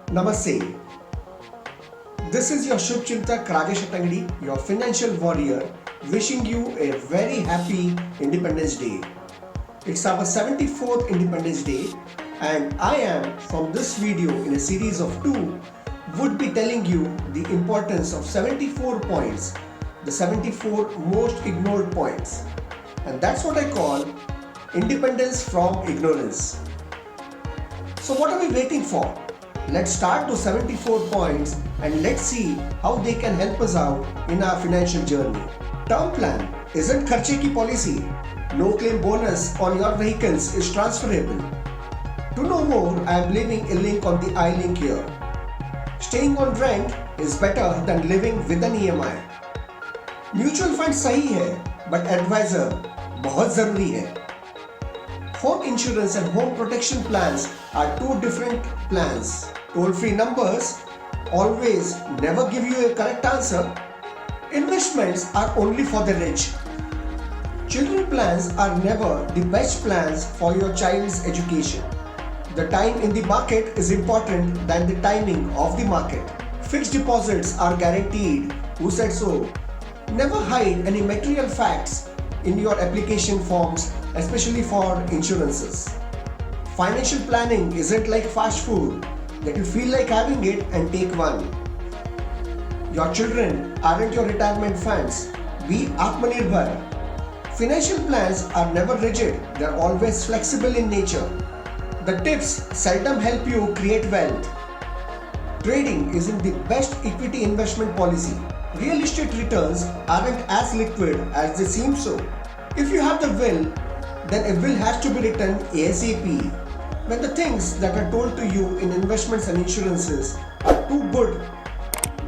Namaste. This is your Shubchintak Rajesh Atangadi, your financial warrior, wishing you a very happy Independence Day. It's our 74th Independence Day, and I am, from this video in a series of 2, would be telling you the importance of 74 points, the 74 most ignored points. And that's what I call independence from ignorance. So what are we waiting for? Let's start to 74 points and let's see how they can help us out in our financial journey. Term plan isn't kharche ki policy. No claim bonus on your vehicles is transferable. To know more, I am leaving a link on the iLink here. Staying on rent is better than living with an EMI. Mutual fund सही है, but advisor बहुत जरूरी है. Home insurance and home protection plans are two different plans. Toll-free numbers always never give you a correct answer. Investments are only for the rich. Children plans are never the best plans for your child's education. The time in the market is important than the timing of the market. Fixed deposits are guaranteed. Who said so? Never hide any material facts in your application forms, especially for insurances. Financial planning isn't like fast food that you feel like having it and take one. Your children aren't your retirement funds. Be Atmanirbhar. Financial plans are never rigid, they're always flexible in nature. The tips seldom help you create wealth. Trading isn't the best equity investment policy. Real estate returns aren't as liquid as they seem so. If you have the will, then a will has to be written ASAP. When the things that are told to you in investments and insurances are too good,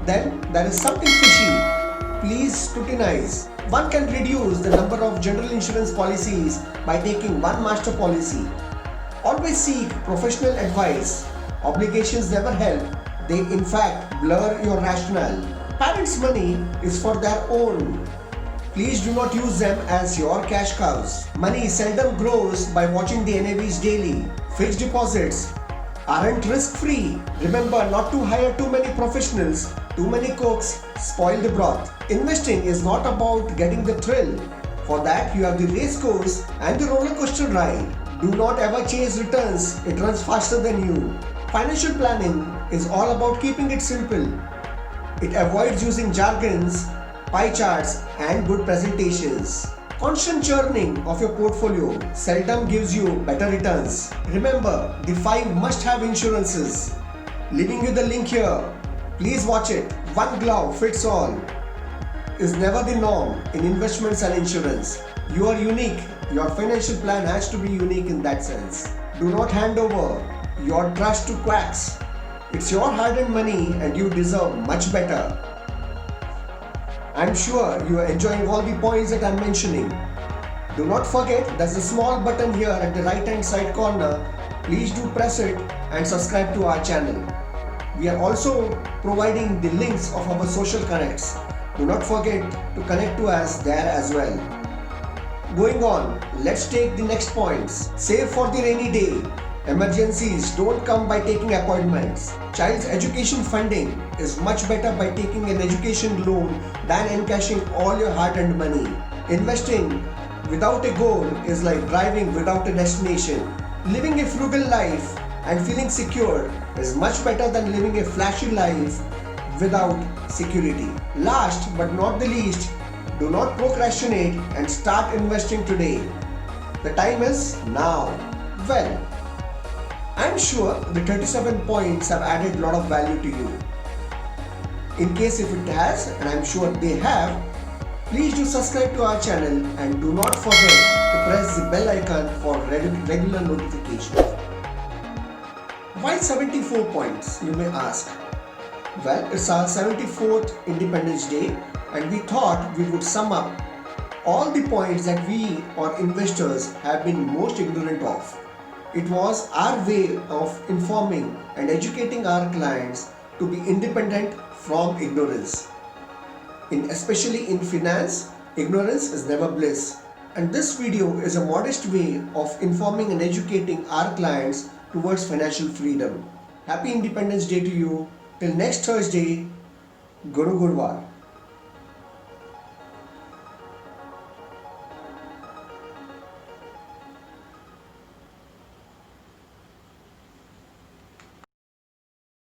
then there is something fishy. Please scrutinize. One can reduce the number of general insurance policies by taking one master policy. Always seek professional advice. Obligations never help. They in fact blur your rationale. Parents' money is for their own. Please do not use them as your cash cows. Money seldom grows by watching the NAVs daily. Fixed deposits aren't risk-free. Remember not to hire too many professionals. Too many cooks spoil the broth. Investing is not about getting the thrill. For that, you have the race course and the roller coaster ride. Do not ever chase returns. It runs faster than you. Financial planning is all about keeping it simple. It avoids using jargons, pie charts, and good presentations. Constant churning of your portfolio seldom gives you better returns. Remember, the 5 must-have insurances. Leaving you the link here. Please watch it. One glove fits all is never the norm in investments and insurance. You are unique. Your financial plan has to be unique in that sense. Do not hand over your trust to quacks. It's your hard-earned money and you deserve much better. I'm sure you are enjoying all the points that I'm mentioning. Do not forget there's a small button here at the right hand side corner. Please do press it and subscribe to our channel. We are also providing the links of our social connects. Do not forget to connect to us there as well. Going on, let's take the next points. Save for the rainy day. Emergencies don't come by taking appointments. Child's education funding is much better by taking an education loan than encashing all your hard-earned money. Investing without a goal is like driving without a destination. Living a frugal life and feeling secure is much better than living a flashy life without security. Last but not the least, do not procrastinate and start investing today. The time is now. Well, I'm sure the 37 points have added a lot of value to you. In case if it has, and I'm sure they have, please do subscribe to our channel and do not forget to press the bell icon for regular notifications. Why 74 points, you may ask? Well, it's our 74th Independence Day and we thought we would sum up all the points that we or investors have been most ignorant of. It was our way of informing and educating our clients to be independent from ignorance. Especially in finance, ignorance is never bliss. And this video is a modest way of informing and educating our clients towards financial freedom. Happy Independence Day to you. Till next Thursday, Guru Gurwar.